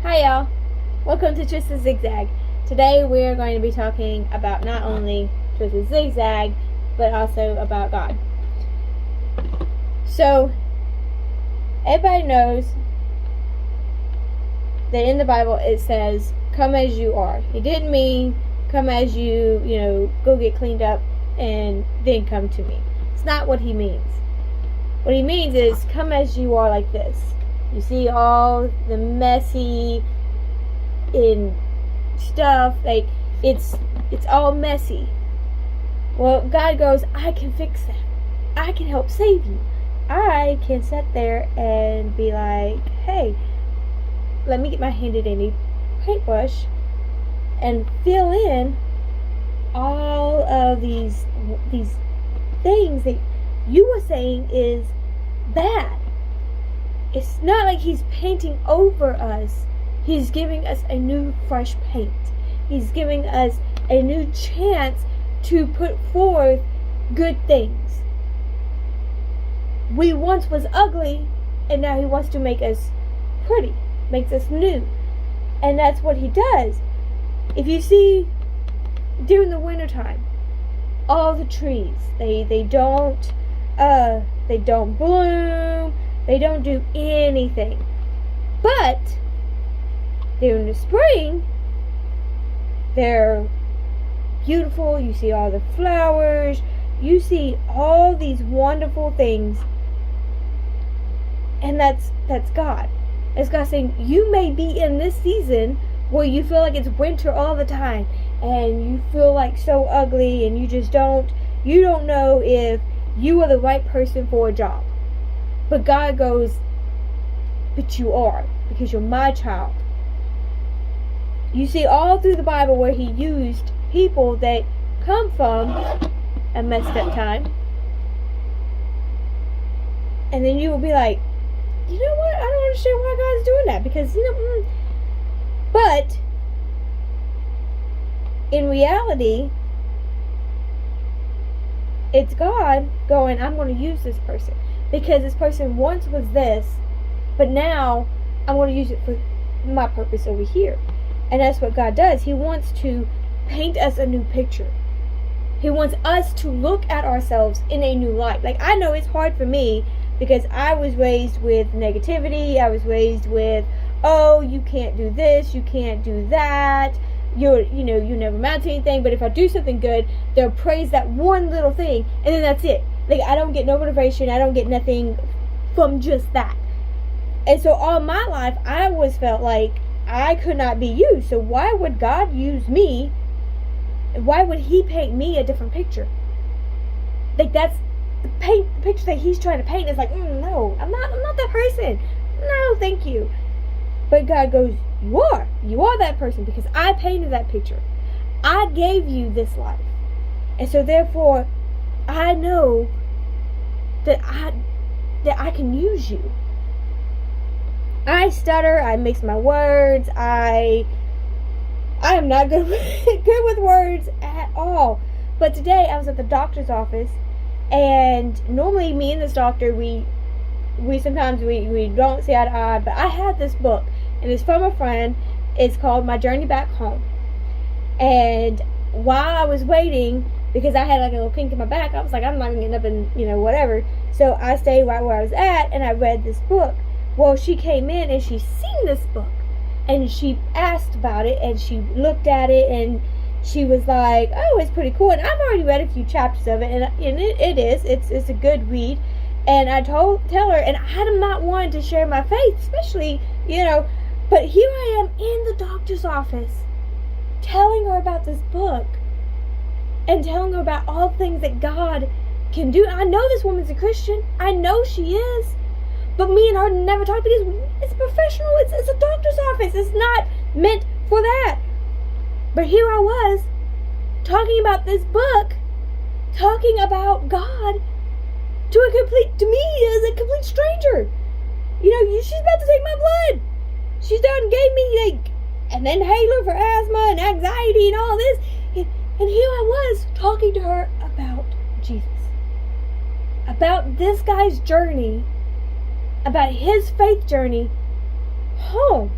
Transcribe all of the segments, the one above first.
Hi y'all, welcome to Twisted Zigzag. Today we're going to be talking about not only Twisted Zigzag, but also about God. So, everybody knows that in the Bible it says, come as you are. It didn't mean come as you, go get cleaned up and then come to me. It's not what he means. What he means is come as you are like this. You see all the messy in stuff, like it's all messy. Well, God goes, I can fix that. I can help save you. I can sit there and be like, hey, let me get my handy dandy paintbrush and fill in all of these things that you were saying is bad. It's not like he's painting over us. He's giving us a new fresh paint. He's giving us a new chance to put forth good things. We once was ugly, and now he wants to make us pretty, makes us new. And that's what he does. If you see during the wintertime, all the trees, they don't bloom. They don't do anything. But during the spring, they're beautiful. You see all the flowers. You see all these wonderful things. And that's God. It's God saying, you may be in this season where you feel like it's winter all the time. And you feel like so ugly. And you don't know if you are the right person for a job. But God goes, but you are, because you're my child. You see all through the Bible where he used people that come from a messed up time. And then you will be like, you know what? I don't understand why God's doing that. Because, But, in reality, it's God going, I'm going to use this person. Because this person once was this, but now I'm going to use it for my purpose over here. And that's what God does. He wants to paint us a new picture. He wants us to look at ourselves in a new light. Like, I know it's hard for me because I was raised with negativity. I was raised with, oh, you can't do this, you can't do that. You never amount to anything. But if I do something good, they'll praise that one little thing, and then that's it. Like, I don't get no motivation. I don't get nothing from just that. And so all my life, I always felt like I could not be used. So why would God use me? Why would he paint me a different picture? Like, that's the picture that he's trying to paint is like, no, I'm not that person. No, thank you. But God goes, you are that person because I painted that picture. I gave you this life. And so therefore, I know that I can use you. I stutter, I mix my words, I am not good with words at all. But today I was at the doctor's office, and normally me and this doctor, we sometimes we don't see eye to eye, but I had this book, and it's from a friend. It's called My Journey Back Home. And while I was waiting, because I had like a little kink in my back, I was like, I'm not going to get up and, whatever. So I stayed right where I was at, and I read this book. Well, she came in, and she seen this book. And she asked about it, and she looked at it, and she was like, oh, it's pretty cool. And I've already read a few chapters of it, and it's a good read. And I tell her, and I'm not one to share my faith, especially, but here I am in the doctor's office, telling her about this book. And telling her about all the things that God can do. I know this woman's a Christian. I know she is. But me and her never talk because it's professional. It's a doctor's office. It's not meant for that. But here I was, talking about this book, talking about God to me as a complete stranger. She's about to take my blood. She's done gave me like an inhaler for asthma and anxiety and all this. And here I was talking to her about Jesus. About this guy's journey. About his faith journey home.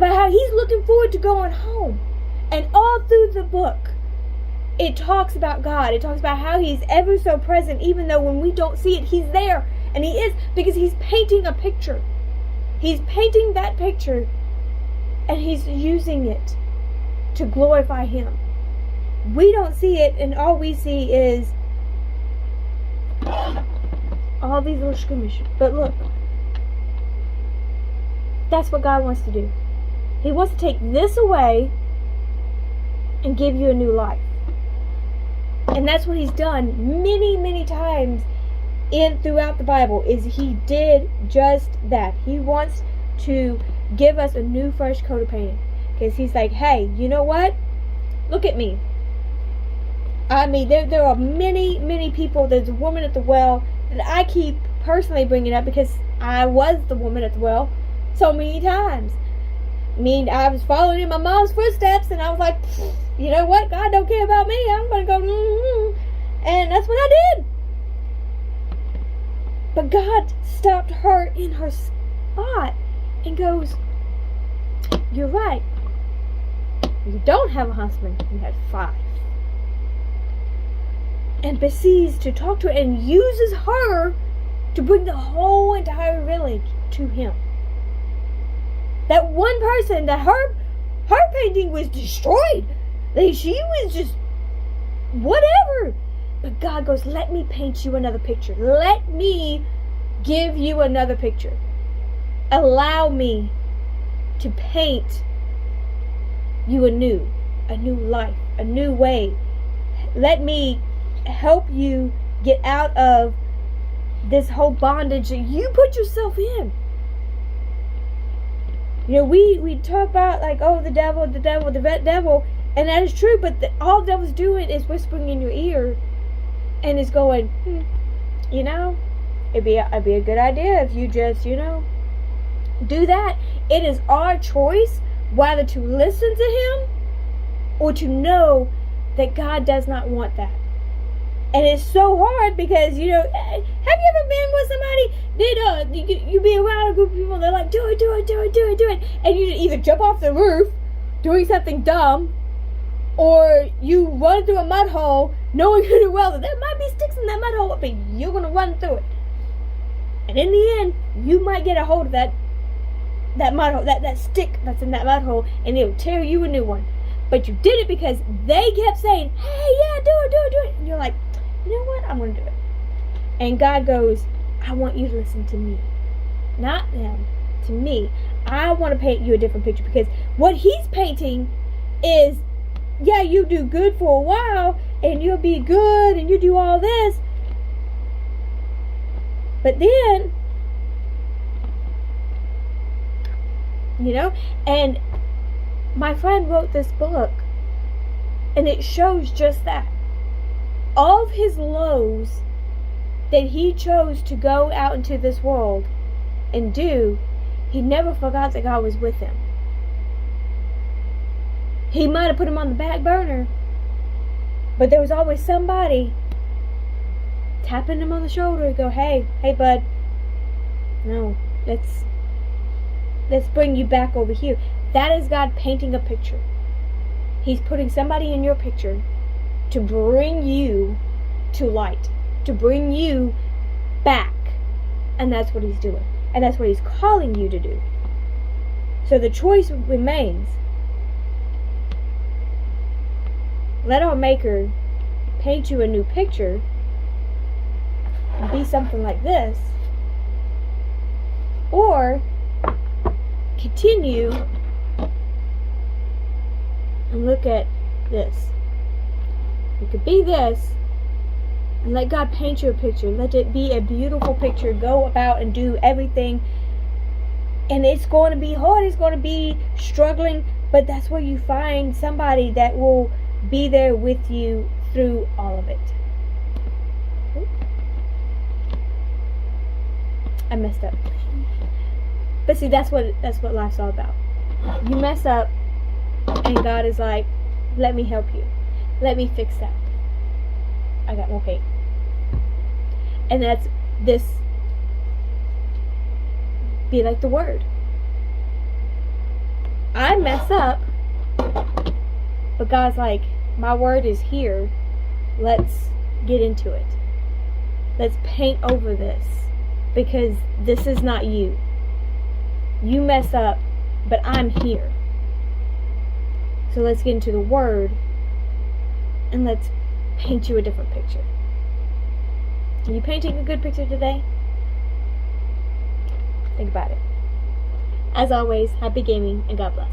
about how he's looking forward to going home. And all through the book, it talks about God. It talks about how he's ever so present, even though when we don't see it, he's there. And he is, because he's painting a picture. He's painting that picture, and he's using it to glorify him. We don't see it, and all we see is all these little skirmishes. But look, that's what God wants to do. He wants to take this away and give you a new life. And that's what he's done many, many times throughout the Bible, is he did just that. He wants to give us a new, fresh coat of paint. Because he's like, hey, you know what? Look at me. I mean, there are many, many people. There's a woman at the well that I keep personally bringing up because I was the woman at the well so many times. I mean, I was following in my mom's footsteps, and I was like, you know what? God don't care about me. I'm going to go, and that's what I did. But God stopped her in her spot and goes, you're right. You don't have a husband. You had 5. And proceeds to talk to her and uses her to bring the whole entire village to him. That one person, that her painting was destroyed. Like, she was just whatever. But God goes, let me paint you another picture. Let me give you another picture. Allow me to paint you anew, a new life, a new way. Let me help you get out of this whole bondage that you put yourself in. You know, we talk about like, oh, the devil, and that is true, but all the devil's doing is whispering in your ear and is going, you know, it'd be a good idea if you just, you know, do that. It is our choice whether to listen to him or to know that God does not want that. And it's so hard because, you know, have you ever been with somebody, you be around a group of people, they're like, do it, and you either jump off the roof doing something dumb, or you run through a mud hole knowing good and well that there might be sticks in that mud hole, but you're going to run through it. And in the end, you might get a hold of that mud hole, that stick that's in that mud hole, and it'll tear you a new one. But you did it because they kept saying, hey, yeah, do it. And you're like, you know what? I'm going to do it. And God goes, I want you to listen to me. Not them. To me. I want to paint you a different picture, because what he's painting is, yeah, you do good for a while, and you'll be good, and you do all this. But then, you know, and my friend wrote this book, and it shows just that. All of his lows that he chose to go out into this world and do, he never forgot that God was with him. He might have put him on the back burner, but there was always somebody tapping him on the shoulder and go, hey bud, no, let's bring you back over here. That is God painting a picture. He's putting somebody in your picture to bring you to light, to bring you back. And that's what he's doing. And that's what he's calling you to do. So the choice remains. Let our Maker paint you a new picture and be something like this, or continue and look at this. It could be this, and let God paint you a picture. Let it be a beautiful picture. Go about and do everything. And it's going to be hard. It's going to be struggling. But that's where you find somebody that will be there with you through all of it. I messed up. But see, that's what life's all about. You mess up, and God is like, let me help you. Let me fix that. I got more paint. And that's this. Be like the Word. I mess up, but God's like, my word is here. Let's get into it. Let's paint over this, because this is not you. You mess up, but I'm here. So let's get into the word and let's paint you a different picture. Are you painting a good picture today? Think about it. As always, happy gaming and God bless.